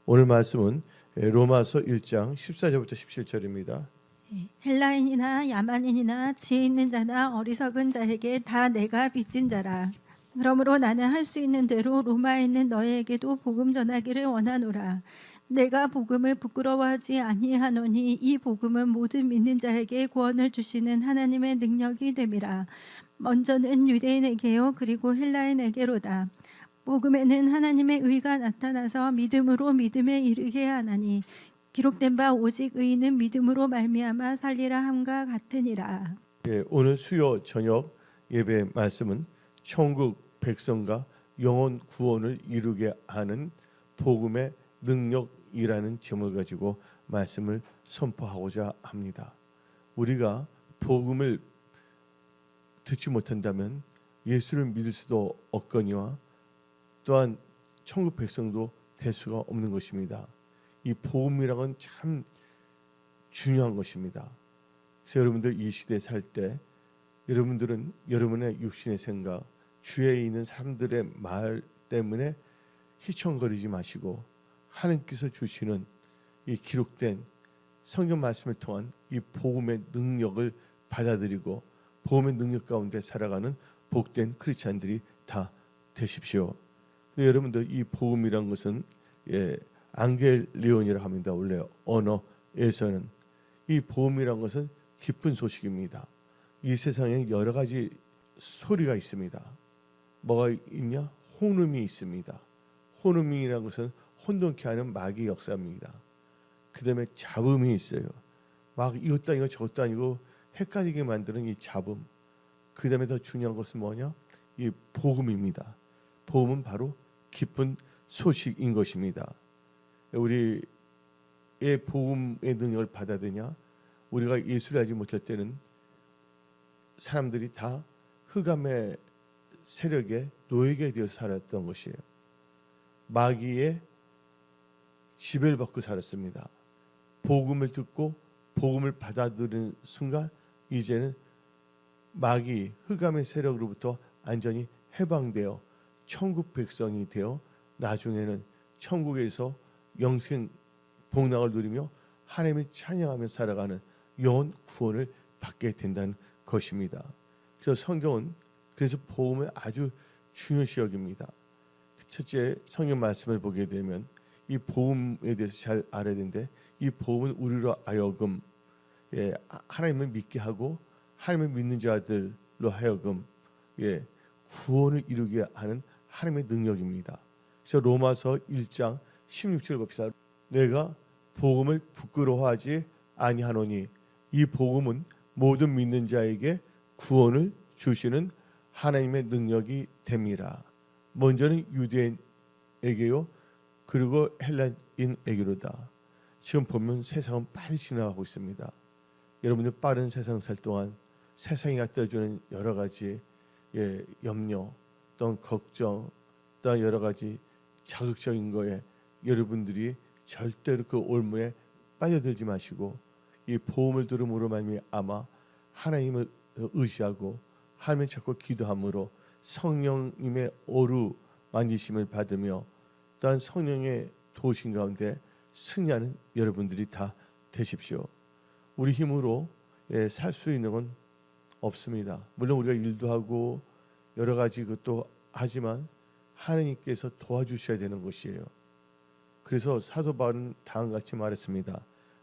오늘 말씀은 로마서 1장 14절부터 17절입니다. 헬라인이나 야만인이나 지혜 있는 자나 어리석은 자에게 다 내가 빚진 자라. 그러므로 나는 할 수 있는 대로 로마에 있는 너희에게도 복음 전하기를 원하노라. 내가 복음을 부끄러워하지 아니하노니 이 복음은 모든 믿는 자에게 구원을 주시는 하나님의 능력이 됨이라. 먼저는 유대인에게요 그리고 헬라인에게로다. 복음에는 하나님의 의가 나타나서 믿음으로 믿음에 이르게 하나니 기록된 바 오직 의인은 믿음으로 말미암아 살리라 함과 같으니라. 오늘 수요 저녁 예배 말씀은 천국 백성과 영혼 구원을 이루게 하는 복음의 능력이라는 제목을 가지고 말씀을 선포하고자 합니다. 우리가 복음을 듣지 못한다면 예수를 믿을 수도 없거니와 또한 천국 백성도 될 수가 없는 것입니다. 이 복음이라는 건 참 중요한 것입니다. 그래서 여러분들 이 시대에 살 때 여러분들은 여러분의 육신의 생각, 주위에 있는 사람들의 말 때문에 희청거리지 마시고 하나님께서 주시는 이 기록된 성경 말씀을 통한 이 복음의 능력을 받아들이고 복음의 능력 가운데 살아가는 복된 크리스찬들이 다 되십시오. 여러분들 이 복음이란 것은 앙겔리온이라고 합니다. 원래 언어에서는 이 복음이란 것은 기쁜 소식입니다. 이 세상에 여러 가지 소리가 있습니다. 뭐가 있냐? 혼음이 있습니다. 혼음이라는 것은 혼돈케 하는 마귀의 역사입니다. 그 다음에 잡음이 있어요. 막 이것도 아니고 저것도 아니고 헷갈리게 만드는 이 잡음. 그 다음에 더 중요한 것은 뭐냐? 이 복음입니다. 복음은 바로 기쁜 소식인 것입니다. 우리의 복음의 능력을 받아들이냐? 우리가 예수를 알지 못할 때는 사람들이 다 흑암의 세력에 노예게 되어서 살았던 것이에요. 마귀의 지배를 받고 살았습니다. 복음을 듣고 복음을 받아들이는 순간 이제는 마귀 흑암의 세력으로부터 완전히 해방되어 천국 백성이 되어 나중에는 천국에서 영생 복락을 누리며 하나님을 찬양하며 살아가는 영혼 구원을 받게 된다는 것입니다. 그래서 성경은 그래서 복음을 아주 중요시 여깁니다. 첫째 성경 말씀을 보게 되면 이 복음에 대해서 잘 알아야 되는데 이 복음은 우리로 하여금 하나님을 믿게 하고 하나님을 믿는 자들로 하여금 구원을 이루게 하는 하나님의 능력입니다. 그래서 로마서 1장 16절 봅시다. 내가 복음을 부끄러워하지 아니하노니 이 복음은 모든 믿는 자에게 구원을 주시는 하나님의 능력이 됨이라. 먼저는 유대인에게요 그리고 헬라인에게로다. 지금 보면 세상은 빨리 지나가고 있습니다. 여러분들 빠른 세상 살 동안 세상이 갖다 주는 여러 가지 염려, 또는 걱정, 또한 여러 가지 자극적인 거에 여러분들이 절대로 그 올무에 빠져들지 마시고 이 복음을 들음으로 말미암아 하나님을 의지하고 하나님을 찾고 기도함으로 성령님의 오루 만지심을 받으며 또한 성령의 도우심 가운데 승리하는 여러분들이 다 되십시오. 우리 힘으로 살 수 있는 건 없습니다. 물론 우리가 일도 하고 여러 가지 것도 하지만 하나님께서 도와주셔야 되는 것이에요. 그래서 사도 바울은 다음과 같이 말했습니다.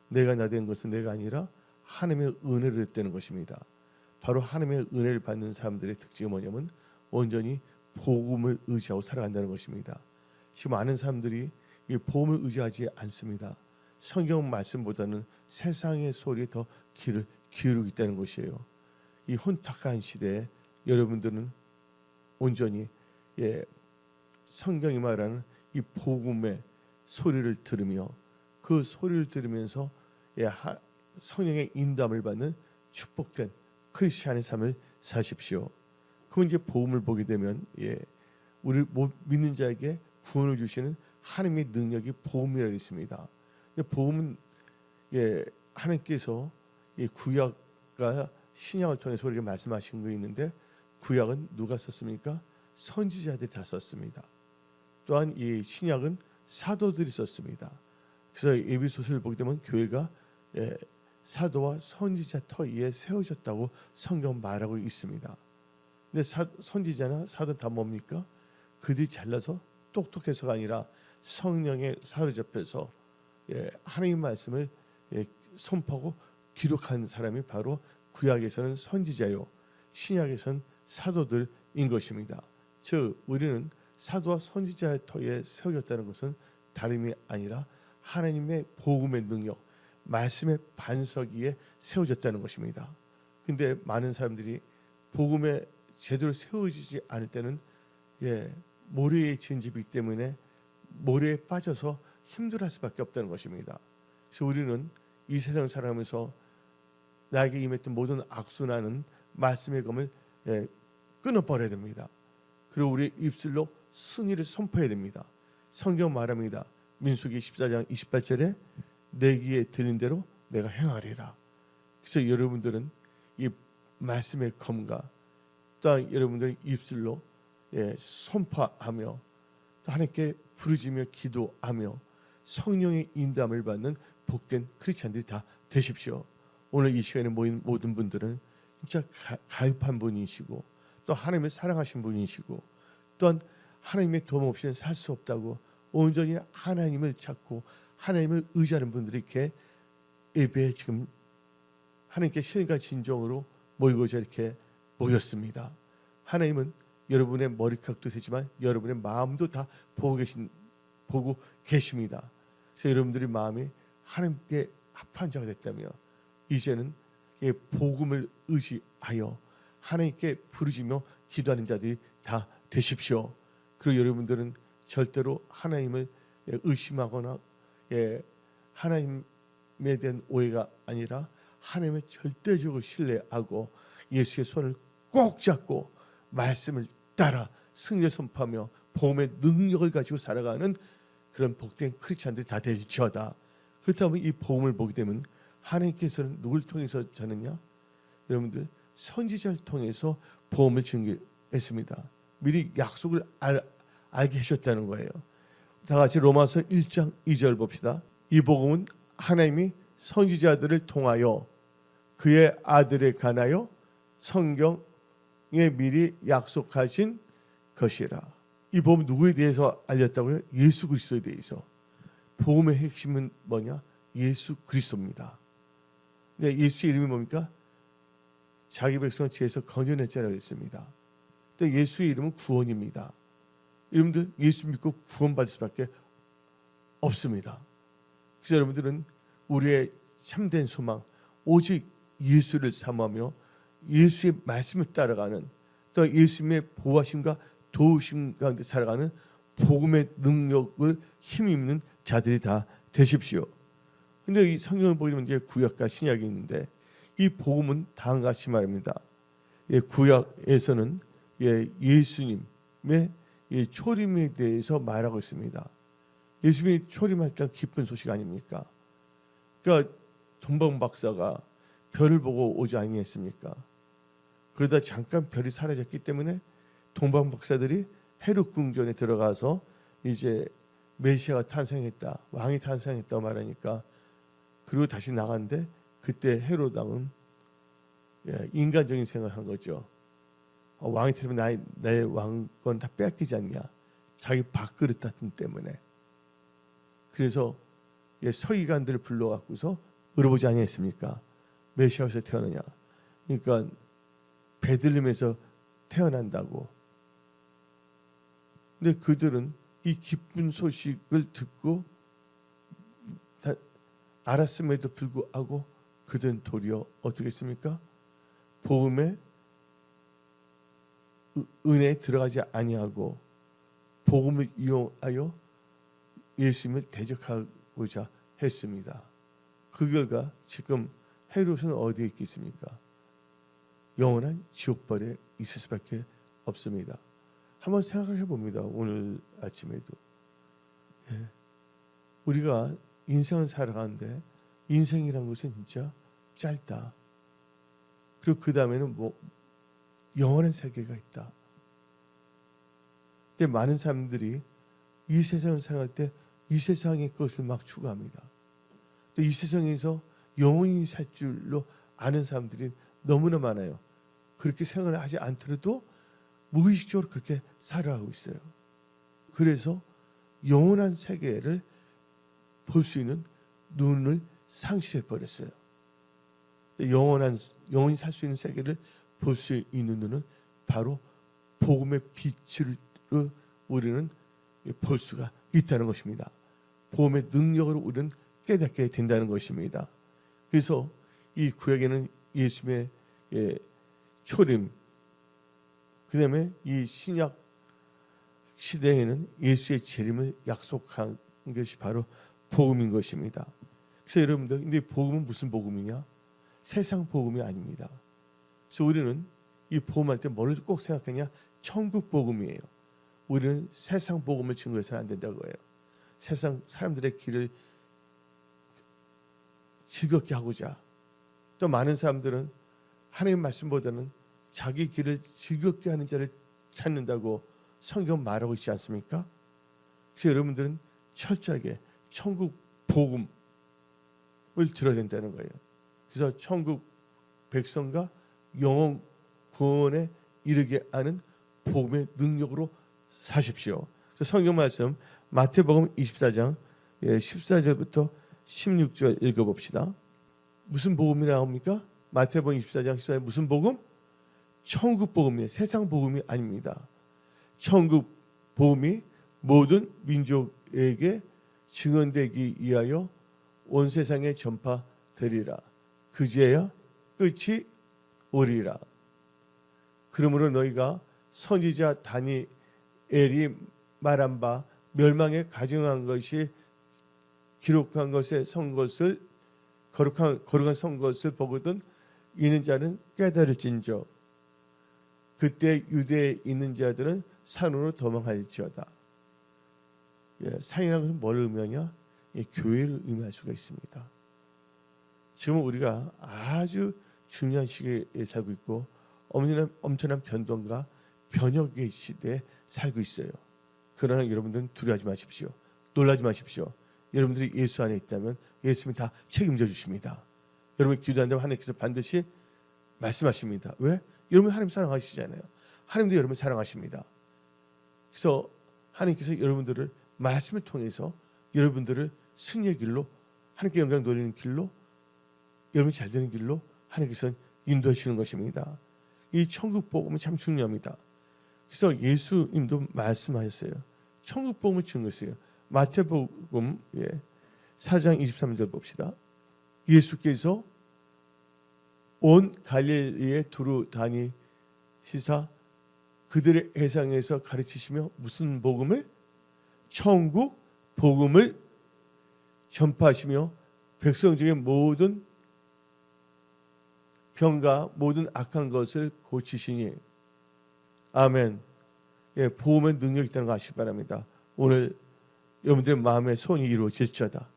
내가 나 된 것은 내가 아니라 하나님의 은혜를 얻는 것입니다. 바로 하나님의 은혜를 받는 사람들의 특징이 뭐냐면 온전히 복음을 의지하고 살아간다는 것입니다. 지금 많은 사람들이 이 복음을 의지하지 않습니다. 성경 말씀보다는 세상의 소리에 더 귀를 기울이고 있다는 것이에요. 이 혼탁한 시대에 여러분들은 온전히 성경이 말하는 이 복음의 소리를 들으며 그 소리를 들으면서 성령의 인도함을 받는 축복된 크리스찬의 삶을 사십시오. 그럼 이제 복음을 보게 되면 우리 믿는 자에게 구원을 주시는 하나님의 능력이 복음이라고 있습니다. 근데 복음은 하나님께서 구약과 신약을 통해서 우리에게 말씀하신 거 있는데 구약은 누가 썼습니까? 선지자들이 다 썼습니다. 또한 이 신약은 사도들이 썼습니다. 그래서 에베소서를 보게 되면 교회가 사도와 선지자 터위에 세워졌다고 성경 말하고 있습니다. 근데 선지자나 사도 다 뭡니까? 그들이 잘나서 똑똑해서가 아니라 성령에 사로잡혀서 하나님 말씀을 선포하고 기록한 사람이 바로 구약에서는 선지자요, 신약에서는 사도들인 것입니다. 즉 우리는 사도와 선지자의 터에 세워졌다는 것은 다름이 아니라 하나님의 복음의 능력, 말씀의 반석 위에 세워졌다는 것입니다. 근데 많은 사람들이 복음에 제대로 세워지지 않을 때는 모래에 지은 집이기 때문에 모래에 빠져서 힘들어할 수밖에 없다는 것입니다. 그래서 우리는 이 세상을 살아가면서 나에게 임했던 모든 악순환은 말씀의 검을 끊어버려야 됩니다. 그리고 우리의 입술로 승리를 선포해야 됩니다. 성경 말합니다. 민수기 14장 28절에 내 귀에 들린 대로 내가 행하리라. 그래서 여러분들은 이 말씀의 검과 또한 여러분들의 입술로 선포하며 또 하나님께 부르짖며 기도하며 성령의 인도함을 받는 복된 크리스찬들이 다 되십시오. 오늘 이 시간에 모인 모든 분들은 진짜 가입한 분이시고 또 하나님을 사랑하신 분이시고 또한 하나님의 도움 없이는 살 수 없다고 온전히 하나님을 찾고 하나님을 의지하는 분들이 이렇게 예배에 지금 하나님께 신과 진정으로 모이고자 이렇게 모였습니다. 하나님은 여러분의 머리카락도 되지만 여러분의 마음도 다 보고 계십니다. 그래서 여러분들의 마음이 하나님께 합한 자가 됐다며 이제는 복음을 의지하여 하나님께 부르짖며 기도하는 자들이 다 되십시오. 그리고 여러분들은 절대로 하나님을 의심하거나 하나님에 대한 오해가 아니라 하나님을 절대적으로 신뢰하고 예수의 손을 꼭 잡고 말씀을 따라 승리를 선포하며 복음의 능력을 가지고 살아가는 그런 복된 크리스찬들이 다 될지어다. 그렇다면 이 복음을 보게 되면 하나님께서는 누굴 통해서 자느냐? 여러분들 선지자를 통해서 복음을 증거했습니다. 미리 약속을 알게 하셨다는 거예요. 다 같이 로마서 1장 2절 봅시다. 이 복음은 하나님이 선지자들을 통하여 그의 아들에 관하여 성경에 미리 약속하신 것이라. 이 복음 누구에 대해서 알렸다고요? 예수 그리스도에 대해서. 복음의 핵심은 뭐냐? 예수 그리스도입니다. 근데 예수의 이름이 뭡니까? 자기 백성을 죄에서 건져냈자라고 했습니다. 근데 예수의 이름은 구원입니다. 여러분들 예수 믿고 구원받을 수밖에 없습니다. 그래서 여러분들은 우리의 참된 소망 오직 예수를 사모하며 예수의 말씀을 따라가는 또 예수님의 보호하심과 도우심 가운데 살아가는 복음의 능력을 힘입는 자들이 다 되십시오. 근데 이 성경을 보게 되면 이제 구약과 신약이 있는데 이 복음은 다음과 같이 말합니다. 구약에서는 예수님의 초림에 대해서 말하고 있습니다. 예수님이 초림할 때 기쁜 소식 아닙니까? 그러니까 동방 박사가 별을 보고 오지 아니했습니까? 그러다 잠깐 별이 사라졌기 때문에 동방 박사들이 헤롯 궁전에 들어가서 이제 메시아가 탄생했다, 왕이 탄생했다 말하니까 그리고 다시 나갔는데 그때 헤롯 왕은 인간적인 생각을 한 거죠. 왕이 되면 나의 왕권 다 뺏기지 않냐? 자기 밥그릇 다툼 때문에. 그래서 서기관들을 불러갖고서 물어보지 아니했습니까? 메시아에서 태어나냐? 그러니까 베들레헴에서 태어난다고. 근데 그들은 이 기쁜 소식을 듣고 다 알았음에도 불구하고 그들은 도리어 어떻게 했습니까? 복음의 은혜에 들어가지 아니하고 복음을 이용하여 예수님을 대적하고자 했습니다. 그 결과 지금 헤롯은 어디에 있겠습니까? 영원한 지옥벌에 있을 수밖에 없습니다. 한번 생각을 해봅니다. 오늘 아침에도 우리가 인생을 살아가는데 인생이란 것은 진짜 짧다. 그리고 그 다음에는 영원한 세계가 있다. 근데 많은 사람들이 이 세상을 살아갈 때 이 세상의 것을 막 추구합니다. 또 이 세상에서 영원히 살 줄로 아는 사람들이 너무나 많아요. 그렇게 생각을 하지 않더라도 무의식적으로 그렇게 살아가고 있어요. 그래서 영원한 세계를 볼 수 있는 눈을 상실해 버렸어요. 영원히 살 수 있는 세계를 볼 수 있는 눈은 바로 복음의 빛으로 우리는 볼 수가 있다는 것입니다. 복음의 능력으로 우리는 깨닫게 된다는 것입니다. 그래서 이 구약에는 예수님의 초림, 그 다음에 이 신약 시대에는 예수의 재림을 약속한 것이 바로 복음인 것입니다. 그래서 여러분들, 근데 복음은 무슨 복음이냐? 세상 복음이 아닙니다. 그래서 우리는 이 복음할 때 뭘 꼭 생각하냐? 천국 복음이에요. 우리는 세상 복음을 증거해서는 안 된다고 해요. 세상 사람들의 길을 즐겁게 하고자, 또 많은 사람들은 하나님 말씀보다는 자기 길을 즐겁게 하는 자를 찾는다고 성경 말하고 있지 않습니까? 그래서 여러분들은 철저하게 천국 복음을 들어야 된다는 거예요. 그래서 천국 백성과 영원 구원에 이르게 하는 복음의 능력으로 사십시오. 그래서 성경 말씀 마태복음 24장 14절부터 16절 읽어봅시다. 무슨 복음이 나옵니까? 마태복음 24장 14절 무슨 복음? 천국 복음이에요. 세상 복음이 아닙니다. 천국 복음이 모든 민족에게 증언되기 위하여 온 세상에 전파되리라. 그제야 끝이 오리라. 그러므로 너희가 선지자 다니엘이 말한 바 멸망에 가증한 것이 기록한 것에 선 것을 거룩한 선 것을 보거든 이는 자는 깨달을진저 그때 유대에 있는 자들은 산으로 도망할지어다. 산이라는 것은 뭘 의미하냐? 교회를 의미할 수가 있습니다. 지금 우리가 아주 중요한 시기에 살고 있고 엄청난 변동과 변혁의 시대에 살고 있어요. 그러나 여러분들은 두려워하지 마십시오. 놀라지 마십시오. 여러분들이 예수 안에 있다면 예수님이 다 책임져 주십니다. 여러분이 기도한다면 하나님께서 반드시 말씀하십니다. 왜? 여러분 하나님 사랑하시잖아요. 하나님도 여러분 사랑하십니다. 그래서 하나님께서 여러분들을 말씀을 통해서 여러분들을 승리의 길로, 하나님께 영광 돌리는 길로, 여러분이 잘 되는 길로 하나님께서는 인도해 주시는 것입니다. 이 천국 복음은 참 중요합니다. 그래서 예수님도 말씀하셨어요. 천국 복음을 증거했어요. 마태복음 4장 23절 봅시다. 예수께서 온 갈릴리에 두루 다니시사 그들의 회상에서 가르치시며 무슨 복음을? 천국 복음을 전파하시며 백성 중에 모든 병과 모든 악한 것을 고치시니 아멘. 복음의 능력이 있다는 거 아시기 바랍니다. 오늘 여러분들의 마음의 소원이 이루어질지어다.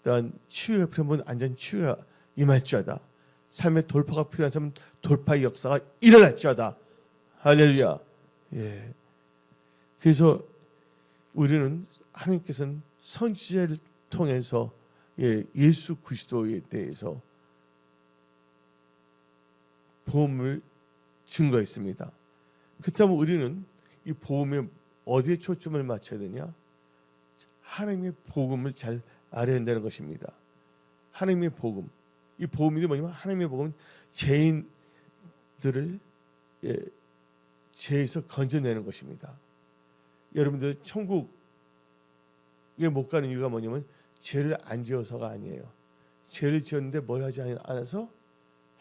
또한 치유가 필요한 분은 완전 치유가 임할지어다. 삶의 돌파가 필요한 사람은 돌파의 역사가 일어날지어다. 할렐루야. 그래서 우리는 하나님께서는 선지자를 통해서 예수 그리스도에 대해서 복음을 증거했습니다. 그렇다면 우리는 이 복음에 어디에 초점을 맞춰야 되냐? 하나님의 복음을 잘 알아야 된다는 것입니다. 하나님의 복음. 이 복음이 뭐냐면 하나님의 복음은 죄인들을 죄에서 건져내는 것입니다. 여러분들 천국에 못 가는 이유가 뭐냐면 죄를 안 지어서가 아니에요. 죄를 지었는데 뭘 하지 않아서?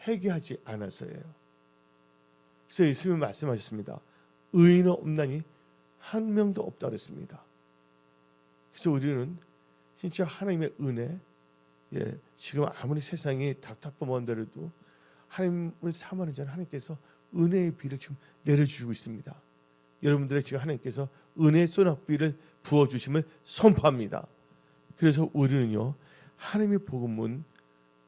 회개하지 않아서예요. 그래서 예수님은 말씀하셨습니다. 의인은 없나니 한 명도 없다 그랬습니다. 그래서 우리는 진짜 하나님의 은혜, 지금 아무리 세상이 답답한데도 하나님을 사모하는 자는 하나님께서 은혜의 비를 지금 내려주시고 있습니다. 여러분들의 지금 하나님께서 은혜의 소낙비를 부어주심을 선포합니다. 그래서 우리는요, 하나님의 복음은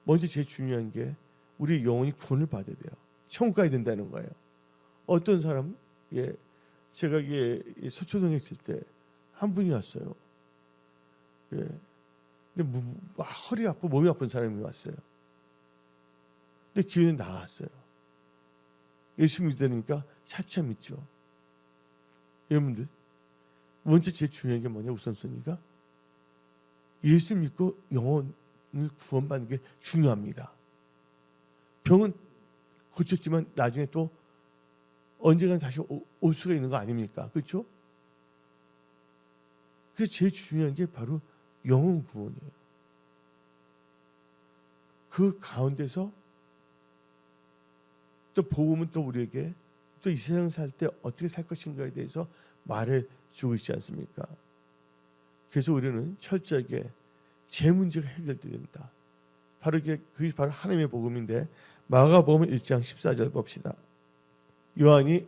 먼저 제일 중요한 게 우리 영혼이 구원을 받아야 돼요. 천국 가야 된다는 거예요. 어떤 사람, 제가 소초동에 있을 때 한 분이 왔어요. 예. 근데 허리 아프고 몸이 아픈 사람이 왔어요. 근데 기운이 나왔어요. 예수 믿으니까 차차 믿죠. 여러분들 먼저 제일 중요한 게 뭐냐, 우선순위가 예수 믿고 영혼을 구원받는 게 중요합니다. 병은 고쳤지만 나중에 또 언젠가 다시 올 수가 있는 거 아닙니까? 그렇죠? 그래서 제일 중요한 게 바로 영혼 구원이에요. 그 가운데서 또 복음은 또 우리에게 또 이 세상 살 때 어떻게 살 것인가에 대해서 말해 주고 있지 않습니까? 그래서 우리는 철저하게 제 문제가 해결돼야 된다. 바로 그게 바로 하나님의 복음인데, 마가복음 1장 14절 봅시다. 요한이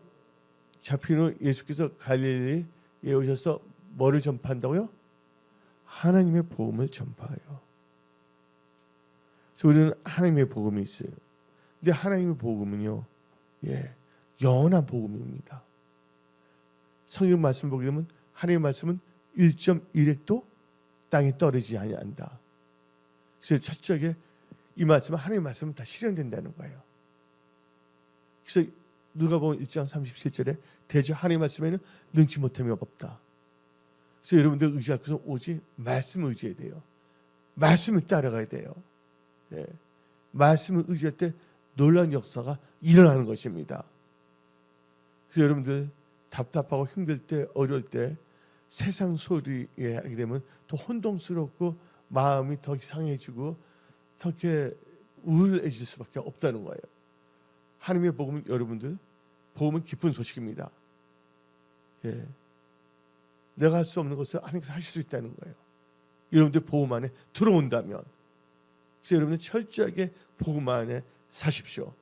잡힌 후 예수께서 갈릴리에 오셔서 뭐를 전파한다고요? 하나님의 복음을 전파해요. 그래서 우리는 하나님의 복음이 있어요. 근데 하나님의 복음은요, 영원한 복음입니다. 성경 말씀 보게 되면 하나님의 말씀은 1.1핵도 땅에 떨어지지 아니한다. 그래서 철저하게 이 말씀은 하나님의 말씀은 다 실현된다는 거예요. 그래서 누가복음 1장 37절에 대저 하나님의 말씀에는 능치 못함이 없다. 그래서 여러분들 의지할 것은 오직 말씀을 의지해야 돼요. 말씀을 따라가야 돼요. 말씀을 의지할 때 놀라운 역사가 일어나는 것입니다. 그래서 여러분들 답답하고 힘들 때, 어려울 때 세상 소리에 하게 되면 더 혼동스럽고 마음이 더 이상해지고 더 이렇게 우울해질 수밖에 없다는 거예요. 하나님의 복음은 여러분들, 복음은 기쁜 소식입니다. 내가 할 수 없는 것을 하나님께서 하실 수 있다는 거예요. 여러분들 복음 안에 들어온다면. 그래서 여러분들 철저하게 복음 안에 사십시오.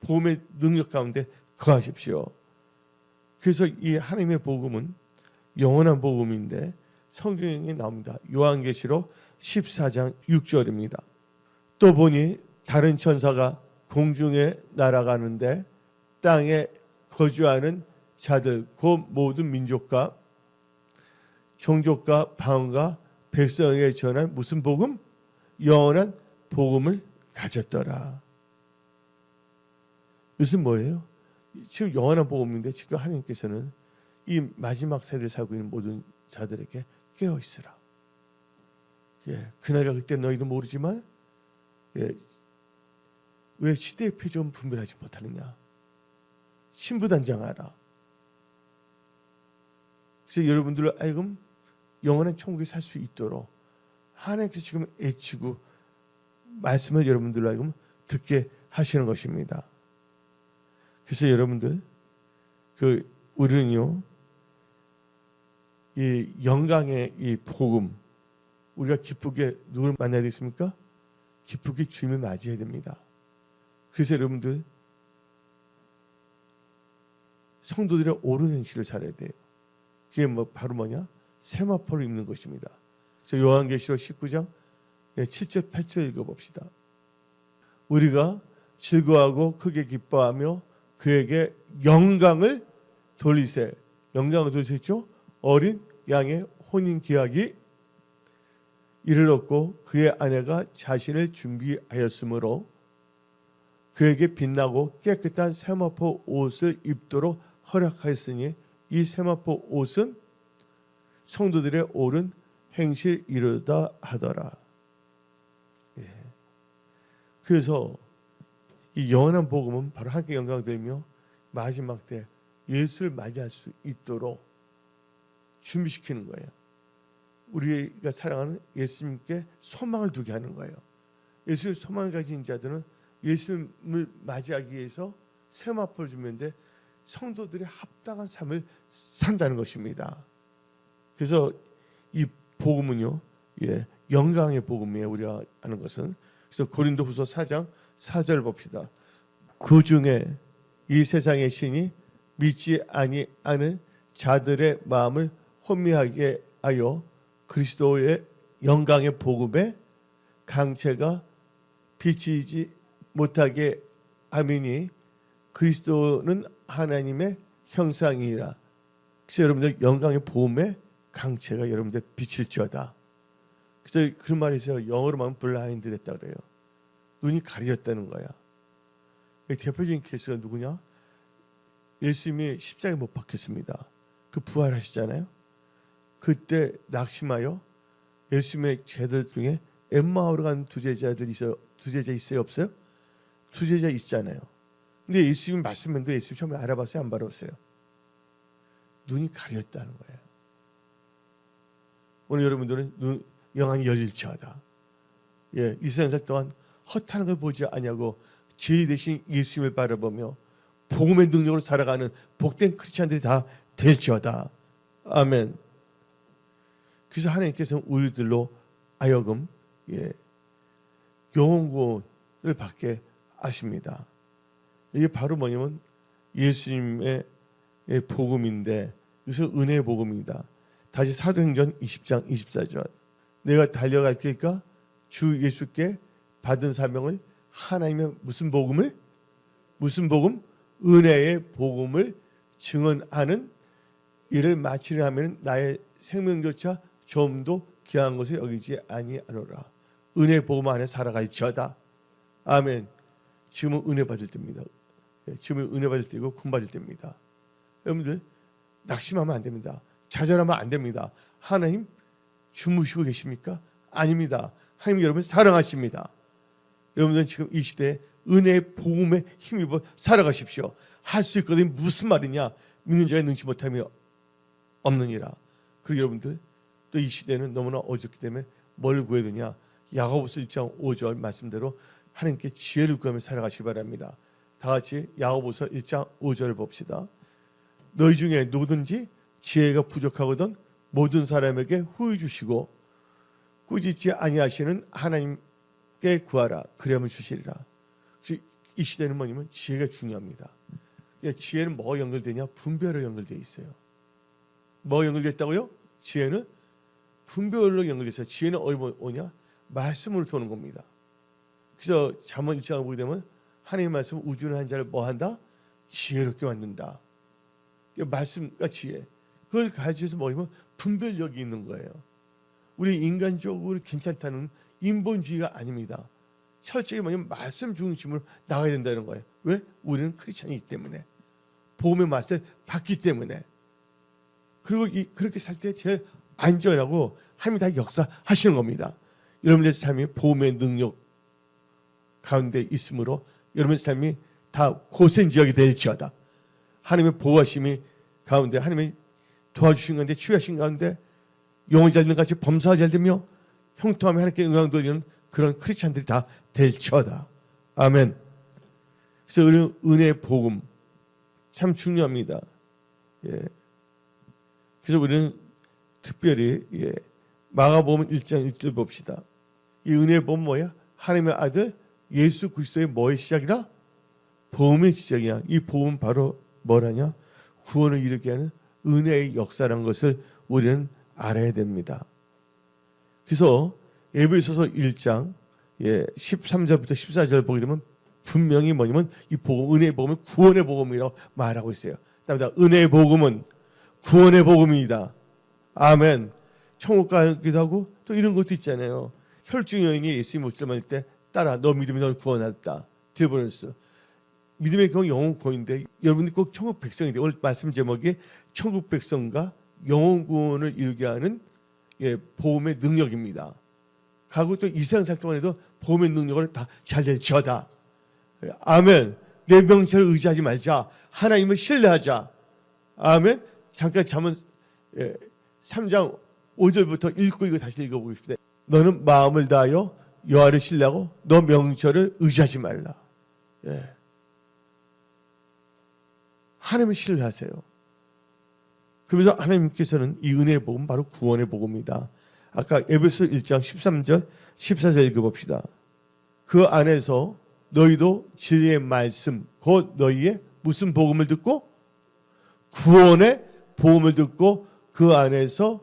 복음의 능력 가운데 거하십시오. 그래서 이 하나님의 복음은 영원한 복음인데 성경에 나옵니다. 요한계시록 14장 6절입니다. 또 보니 다른 천사가 공중에 날아가는데 땅에 거주하는 자들 곧 모든 민족과 종족과 방언과 백성에게 전한 무슨 복음? 영원한 복음을 가졌더라. 이것은 뭐예요? 지금 영원한 복음인데 지금 하나님께서는 이 마지막 세대를 살고 있는 모든 자들에게 깨어 있으라. 그날과 그때 너희도 모르지만 왜 시대의 표적은 분별하지 못하느냐? 신부단장하라. 그래서 여러분들로 하여금 영원한 천국에 살 수 있도록 하나님께서 지금 애치고 말씀을 여러분들로 하여금 듣게 하시는 것입니다. 그래서 여러분들 우리는요, 이 영광의 이 복음, 우리가 기쁘게 누굴 만나야 되겠습니까? 기쁘게 주님을 맞이해야 됩니다. 그래서 여러분들 성도들의 옳은 행실을 잘해야 돼요. 그게 바로 뭐냐? 세마포를 입는 것입니다. 그래서 요한계시록 19장 7절 8절 읽어봅시다. 우리가 즐거워하고 크게 기뻐하며 그에게 영광을 돌리세. 영광을 돌리셨죠? 어린 양의 혼인 기약이 이르렀고 그의 아내가 자신을 준비하였으므로 그에게 빛나고 깨끗한 세마포 옷을 입도록 허락하였으니 이 세마포 옷은 성도들의 옳은 행실 이르다 하더라. 그래서 이 영원한 복음은 바로 하나님께 영광을 돌리며 마지막 때 예수를 맞이할 수 있도록 준비시키는 거예요. 우리가 사랑하는 예수님께 소망을 두게 하는 거예요. 예수님 소망을 가진 자들은 예수님을 맞이하기 위해서 세마포를 주는데 성도들의 합당한 삶을 산다는 것입니다. 그래서 이 복음은요, 영광의 복음이에요. 우리가 아는 것은. 그래서 고린도후서 4장 4절 봅시다. 그 중에 이 세상의 신이 믿지 아니하는 자들의 마음을 혼미하게 하여 그리스도의 영광의 복음의 강체가 비치지 못하게 하미니 그리스도는 하나님의 형상이라. 그래서 여러분들 영광의 복음의 강체가 여러분들 비칠지어다. 그래서 그 말이 있어요. 영어로 말하면 블라인드 됐다 그래요. 눈이 가려졌다는 거야. 대표적인 케이스가 누구냐? 예수님이 십자가에 못 박혔습니다. 그 부활하시잖아요. 그때 낙심하여 예수님의 제자들 중에 엠마오로 간 두 제자 있어요? 없어요? 두 제자 있잖아요. 근데 예수님이 말씀했는데 예수님 처음에 알아봤어요? 안 알아봤어요? 눈이 가렸다는 거예요. 오늘 여러분들은 영안이 열릴지어다. 예, 이 세상 동안 헛하는 걸 보지 아니하고 지혜 대신 예수님을 바라보며 복음의 능력으로 살아가는 복된 크리스찬들이 다 될지어다. 아멘. 그래서 하나님께서 우리들로 하여금 영혼구원을 받게 하십니다. 이게 바로 뭐냐면 예수님의 복음인데, 그래서 은혜의 복음입니다. 다시 사도행전 20장 24절. 내가 달려갈 테니까 주 예수께 받은 사명을 하나님의 무슨 복음? 은혜의 복음을 증언하는 일을 마치려 하면 나의 생명조차 좀도 귀한 것을 여기지 아니하노라. 은혜 복음 안에 살아갈지어다. 아멘. 지금은 은혜 받을 때입니다. 지금은 은혜 받을 때고 군 받을 때입니다. 여러분들 낙심하면 안 됩니다. 좌절하면 안 됩니다. 하나님 주무시고 계십니까? 아닙니다. 하나님 여러분 사랑하십니다. 여러분들은 지금 이 시대에 은혜의 복음에 힘입어 살아가십시오. 할 수 있거든. 무슨 말이냐? 믿는 자가 능치 못함이 없느니라. 그리고 여러분들 또 이 시대는 너무나 어렵기 때문에 뭘 구해야 되냐? 야고보서 1장 5절 말씀대로 하나님께 지혜를 구하며 살아가시기 바랍니다. 다 같이 야고보서 1장 5절을 봅시다. 너희 중에 누구든지 지혜가 부족하거든 모든 사람에게 후히 주시고 꾸짖지 아니하시는 하나님께 구하라. 그리하면 주시리라. 이 시대는 뭐냐면 지혜가 중요합니다. 지혜는 뭐가 연결되냐? 분별로 연결되어 있어요. 뭐가 연결되어 있다고요? 지혜는 분별로 연결되어 있어요. 지혜는 어디서 오냐? 말씀으로 도는 겁니다. 그래서 잠언 1장을 보게 되면 하나님의 말씀은 우주는 한 자를 뭐 한다? 지혜롭게 만든다. 말씀과 지혜. 그걸 가지고서 뭐냐면 분별력이 있는 거예요. 우리 인간적으로 괜찮다는 인본주의가 아닙니다. 철저히 뭐냐면 말씀 중심으로 나가야 된다는 거예요. 왜? 우리는 크리스찬이기 때문에. 복음의 맛을 받기 때문에. 그리고 그렇게 살 때 제일 안전하고 하나님이 다 역사하시는 겁니다. 여러분의 삶이 복음의 능력 가운데 있으므로 여러분의 삶이 다 고센지역이 될지어다. 하나님의 보호하심이 가운데 하나님의 도와주신 가운데 취하신 가운데 영혼이 잘 되는 같이 범사가 잘 되며 형통하며 하나님께 영광 돌리는 그런 크리스찬들이 다 될지어다. 아멘. 그래서 우리는 은혜의 복음 참 중요합니다. 그래서 우리는 특별히 마가복음 1장 1절 봅시다. 이 은혜의 복음 뭐야? 하나님의 아들 예수 그리스도의 뭐의 시작이라? 복음의 시작이야. 이 복음 바로 뭐라냐? 구원을 이루게 하는 은혜의 역사라는 것을 우리는 알아야 됩니다. 그래서 에베소서 1장 13절부터 14절 보게 되면 분명히 뭐냐면 이 복음, 은혜의 복음은 구원의 복음이라고 말하고 있어요. 따라서 은혜의 복음은 구원의 복음입니다. 아멘. 천국 가기도 하고 또 이런 것도 있잖아요. 혈중 여인이 예수님 못을 만날 때 따라 너 믿음이 널 구원했다. 딜버런스. 믿음의 경우 영혼 구원인데 여러분이 꼭 천국 백성이 돼요. 오늘 말씀 제목이 천국 백성과 영혼 구원을 이루게 하는 복음의 능력입니다. 가고 또 이 세상 살 동안에도 복음의 능력을 다 잘 될지어다. 아멘. 내 명체를 의지하지 말자. 하나님을 신뢰하자. 아멘. 잠깐 잠언 3장 5절부터 읽고 이거 다시 읽어보고 싶다. 너는 마음을 다하여 여호와를 신뢰하고 너 명철을 의지하지 말라. 하나님을 신뢰하세요. 그러면서 하나님께서는 이 은혜의 복음 바로 구원의 복음입니다. 아까 에베소 1장 13절 14절 읽어봅시다. 그 안에서 너희도 진리의 말씀 곧 너희의 무슨 복음을 듣고 구원의 복음을 듣고 그 안에서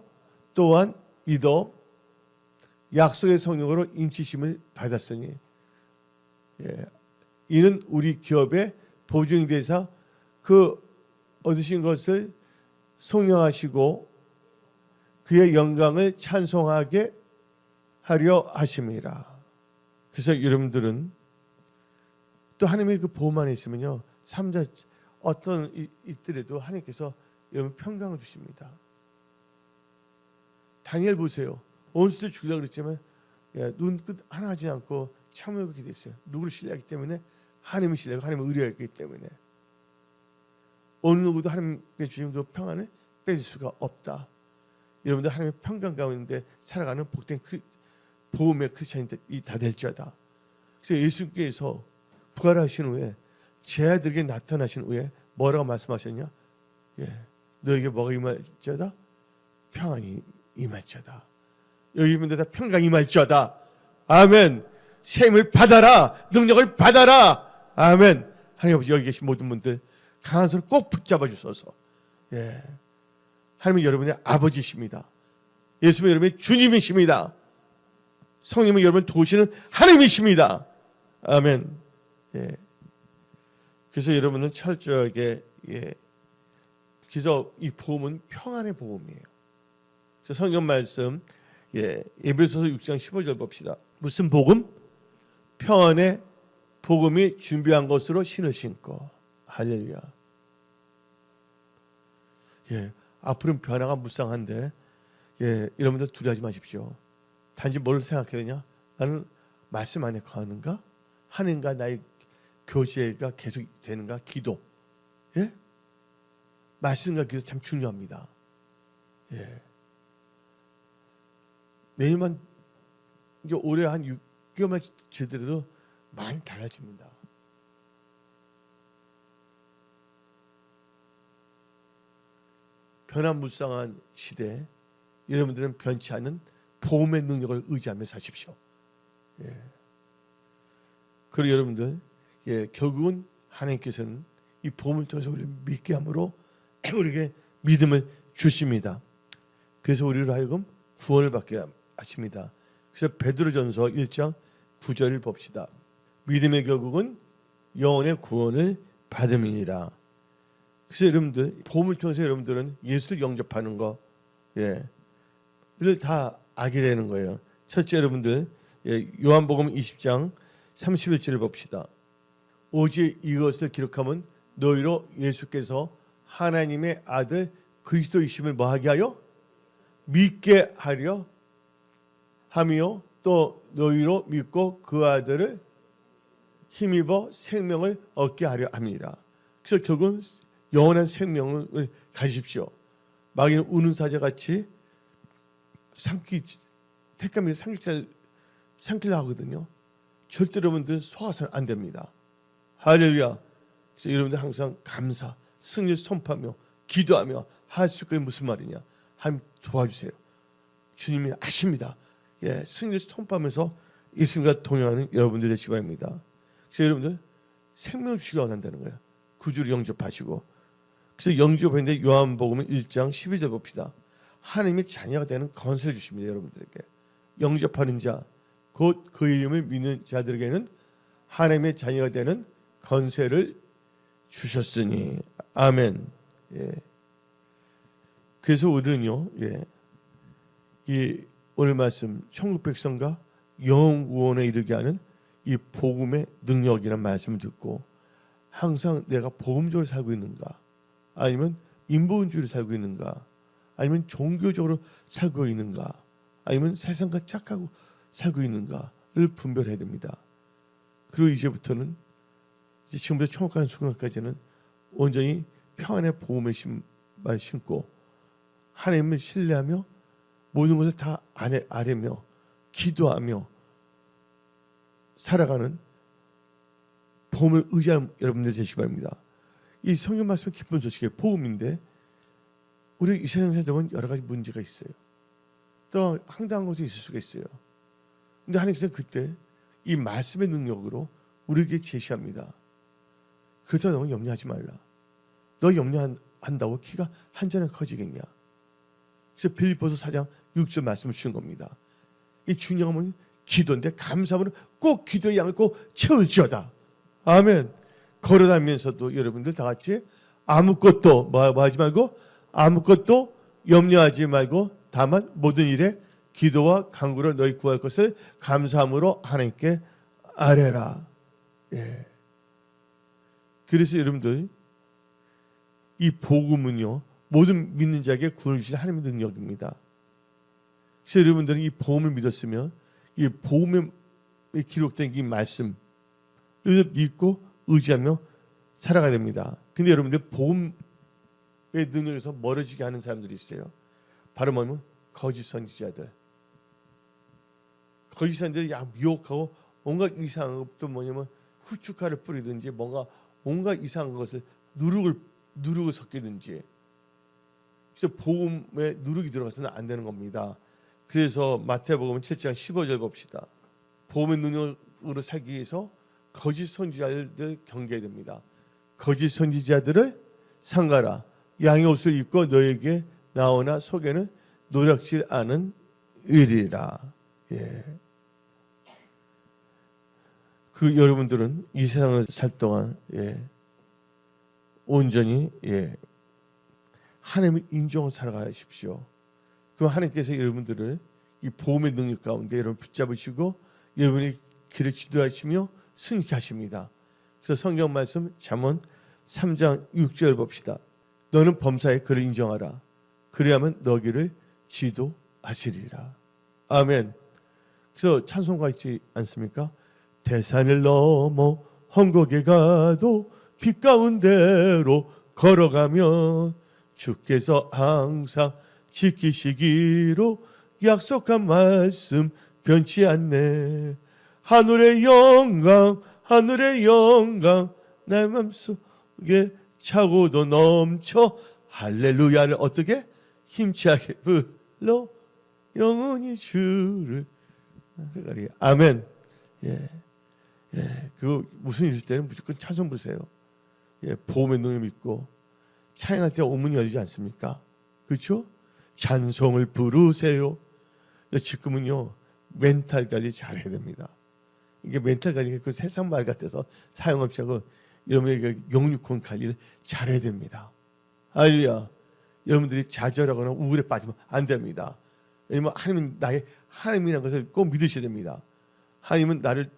또한 믿어 약속의 성령으로 인치심을 받았으니 이는 우리 기업의 보증이 되사 그 얻으신 것을 송영하시고 그의 영광을 찬송하게 하려 하심이라. 그래서 여러분들은 또 하나님의 그 보험 안에 있으면요, 삶자 어떤 있더라도 하나님께서 여러분 평강을 주십니다. 다니엘 보세요. 원수들 죽이려고 그랬지만 눈끝 하나 하지 않고 참으려고 기도했어요. 누구를 신뢰하기 때문에? 하나님을 신뢰하고 하나님을 의뢰하기 때문에. 어느 누구도 하나님께 주신 그 평안을 뺏을 수가 없다. 여러분들 하나님의 평강 가운데 살아가는 복된 보험의 크리스찬이 다 될지어다. 그래서 예수께서 부활하신 후에 제 아들에게 나타나신 후에 뭐라고 말씀하셨냐? 너에게 뭐가 임할지어다? 평안이 임할지어다. 여기 있는 데다 평강이 임할지어다. 아멘. 셈을 받아라. 능력을 받아라. 아멘. 하나님 아버지, 여기 계신 모든 분들 강한 손을 꼭 붙잡아 주소서. 하나님은 여러분의 아버지십니다. 예수님은 여러분의 주님이십니다. 성령은 여러분 도우시는 하나님이십니다. 아멘. 그래서 여러분은 철저하게 그래서 이 보험은 평안의 보험이에요. 그래서 성경 말씀 에베소서 6장 15절 봅시다. 무슨 복음? 평안의 복음이 준비한 것으로 신을 신고. 할렐루야. 앞으로는 변화가 무쌍한데 여러분들 두려워하지 마십시오. 단지 뭘 생각해야 되냐? 나는 말씀 안에 거하는가? 하는가? 나의 교제가 계속 되는가? 기도. 말씀과 기도 참 중요합니다. 내년만 이제 올해 한 6개월만 지더라도 많이 달라집니다. 변화무쌍한 시대에 여러분들은 변치 않은 보험의 능력을 의지하며 사십시오. 그리고 여러분들 결국은 하나님께서는 이 보험을 통해서 우리를 믿게 함으로 우리에게 믿음을 주십니다. 그래서 우리로 하여금 구원을 받게 하십니다. 그래서 베드로전서 1장 9절을 봅시다. 믿음의 결국은 영혼의 구원을 받음이니라. 그래서 여러분들 보험을 통해서 여러분들은 예수를 영접하는 거를 다 알게 되는 거예요. 첫째, 여러분들 요한복음 20장 31절을 봅시다. 오직 이것을 기록하면 너희로 예수께서 하나님의 아들 그리스도이심을 뭐하게 하여? 믿게 하려 함이요 또 너희로 믿고 그 아들을 힘입어 생명을 얻게 하려 함이라. 그래서 결국은 영원한 생명을 가지십시오. 마귀는 우는 사자같이 택감이 삼키려 하거든요. 절대로 여러분들 속아서는 안 됩니다. 할렐루야. 그래서 여러분들 항상 감사, 승리를 선포하며 기도하며 할 수 있는 게 무슨 말이냐? 하나님 도와주세요. 주님이 아십니다. 승리를 선포하면서 예수님과 동행하는 여러분들 되시기 바랍니다. 그래서 여러분들 생명을 주시기 원한다는 거예요. 구주를 영접하시고. 그래서 영접했는데 요한복음 1장 12절 봅시다. 하나님의 자녀가 되는 권세를 주십니다. 여러분들에게. 영접하는 자, 곧 그 이름을 믿는 자들에게는 하나님의 자녀가 되는 권세를 주셨으니. 아멘. 그래서 우리는요, 이 오늘 말씀 천국 백성과 영혼 구원에 이르게 하는 이 복음의 능력이라는 말씀을 듣고 항상 내가 복음적으로 살고 있는가, 아니면 인본주의로 살고 있는가, 아니면 종교적으로 살고 있는가, 아니면 세상과 착하고 살고 있는가를 분별해야 됩니다. 그리고 이제부터는 지금부터 천국 가는 순간까지는 온전히 평안의 복음의 신발 신고 하나님을 신뢰하며 모든 것을 다 아뢰며 기도하며 살아가는 복음을 의지하는 여러분들 되시기 바랍니다. 이 성경 말씀은 기쁜 소식의 복음인데 우리 이 세상 살다 보면 여러 가지 문제가 있어요. 또 황당한 것도 있을 수가 있어요. 근데 하나님께서는 그때 이 말씀의 능력으로 우리에게 제시합니다. 그렇다 너무 염려하지 말라. 너 염려한다고 키가 한 잔에 커지겠냐. 그래서 빌립보서 4장 6절 말씀을 주신 겁니다. 이 중요한 건 기도인데 감사함으로 꼭 기도의 양을 꼭 채울지어다. 아멘. 걸어다니면서도 여러분들 다 같이 아무것도 뭐 하지 말고 아무것도 염려하지 말고 다만 모든 일에 기도와 간구로 너희 구할 것을 감사함으로 하나님께 아뢰라. 예. 그래서 여러분들 이 복음은요 모든 믿는 자에게 구원을 주신 하나님의 능력입니다. 그래서 여러분들은 이 복음을 믿었으면 이 복음에 기록된 이 말씀을 믿고 의지하며 살아가야 됩니다. 근데 여러분들 복음의 능력에서 멀어지게 하는 사람들이 있어요. 바로 뭐냐면 거짓 선지자들. 거짓 선지자들이 미혹하고 뭔가 이상한 것도 뭐냐면 후춧가루 뿌리든지 뭔가 온갖 이상한 것을 누룩을 섞이든지. 그래서 복음에 누룩이 들어가서는 안 되는 겁니다. 그래서 마태복음 7장 15절 봅시다. 복음의 능력으로 살기 위해서 거짓 선지자들 경계해야 됩니다. 거짓 선지자들을 삼가라. 양의 옷을 입고 너에게 나오나 속에는 노략질 않은 일이라. 예. 그 여러분들은 이 세상을 살 동안 온전히 하나님의 인정을 살아가십시오. 그럼 하나님께서 여러분들을 이 복음의 능력 가운데 여러분 붙잡으시고 여러분의 길을 지도하시며 승리케 하십니다. 그래서 성경 말씀 잠언 3장 6절 봅시다. 너는 범사에 그를 인정하라. 그래야만 너희를 지도하시리라. 아멘. 그래서 찬송가 있지 않습니까? 대산을 넘어 험곡에 가도 빛 가운데로 걸어가면 주께서 항상 지키시기로 약속한 말씀 변치 않네. 하늘의 영광 내 맘속에 차고도 넘쳐 할렐루야를 어떻게 힘차게 불러 영원히 주를 아멘. 그거 무슨 일 있을 때는 무조건 찬송 부르세요. 복음의 능력 믿고 찬양할 때 오문이 열리지 않습니까? 그렇죠? 찬송을 부르세요. 지금은요 멘탈 관리 잘해야 됩니다. 이게 멘탈 관리가 그 세상 말 같아서 사용 없이 하고 여러분의 영육권 관리를 잘해야 됩니다. 할렐루야. 여러분들이 좌절하거나 우울에 빠지면 안 됩니다. 왜냐면 하나님은 나의 하나님이라는 것을 꼭 믿으셔야 됩니다. 하나님은 나를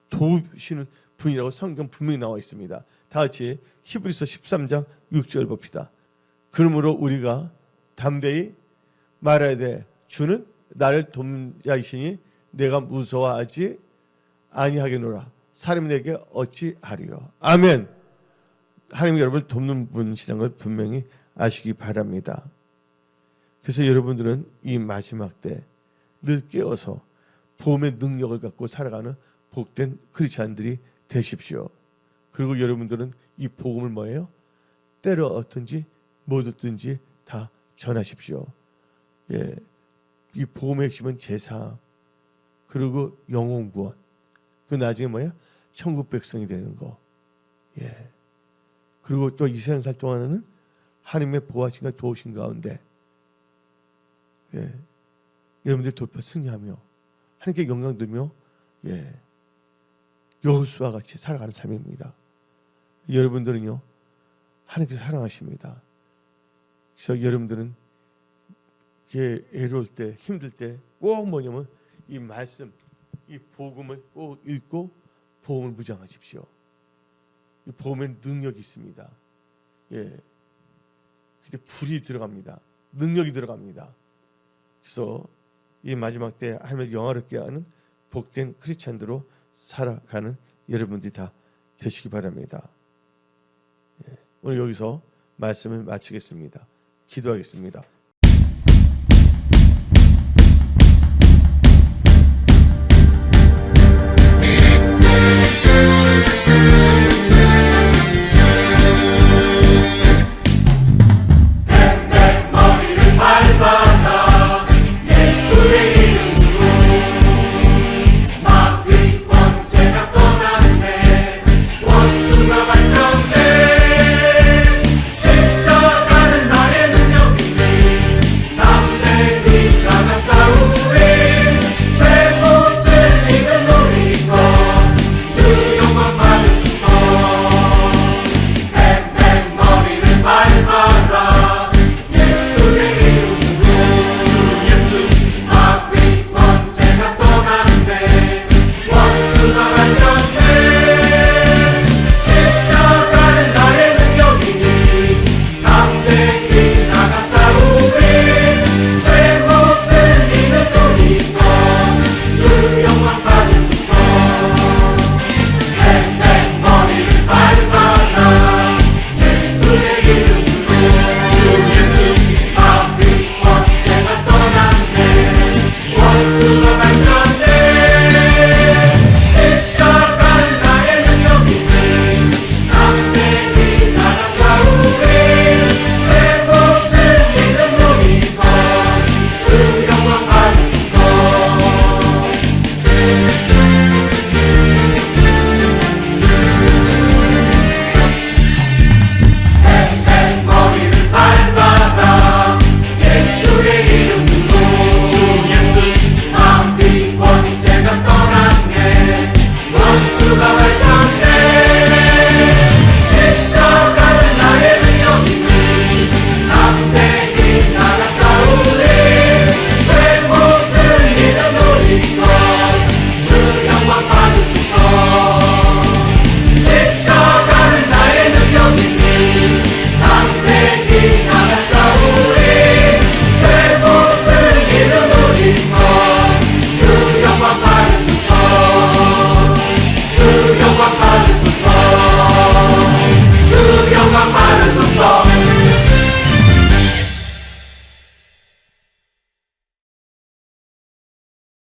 도우시는 분이라고 성경 분명히 나와 있습니다. 다 같이 히브리서 13장 6절 봅시다. 그러므로 우리가 담대히 말해야 돼. 주는 나를 돕는 자이시니 내가 무서워하지 아니하겠노라. 사람이 내게 어찌하리요. 아멘. 하나님이 여러분을 돕는 분이시라는 걸 분명히 아시기 바랍니다. 그래서 여러분들은 이 마지막 때 늘 깨어서 복음의 능력을 갖고 살아가는 복된 크리스찬들이 되십시오. 그리고 여러분들은 이 복음을 뭐예요? 때려 얻든지 못 얻든지 다 전하십시오. 이 복음의 핵심은 제사 그리고 영혼 구원. 그 나중에 뭐야? 천국 백성이 되는 거. 그리고 또 이 세상 살 동안에는 하나님의 보호하심과 도우신 가운데 여러분들 돕혀 승리하며 하나님께 영광 돌며 여호수아와 같이 살아가는 삶입니다. 여러분들은요 하나님께서 사랑하십니다. 그래서 여러분들은 애로울 때 힘들 때 꼭 뭐냐면 이 말씀 이 복음을 꼭 읽고 복음을 무장하십시오. 이 복음엔 능력이 있습니다. 근데 불이 들어갑니다. 능력이 들어갑니다. 그래서 이 마지막 때 하나님을 영화롭게 하는 복된 크리스찬으로 살아가는 여러분들이 다 되시기 바랍니다. 오늘 여기서 말씀을 마치겠습니다. 기도하겠습니다.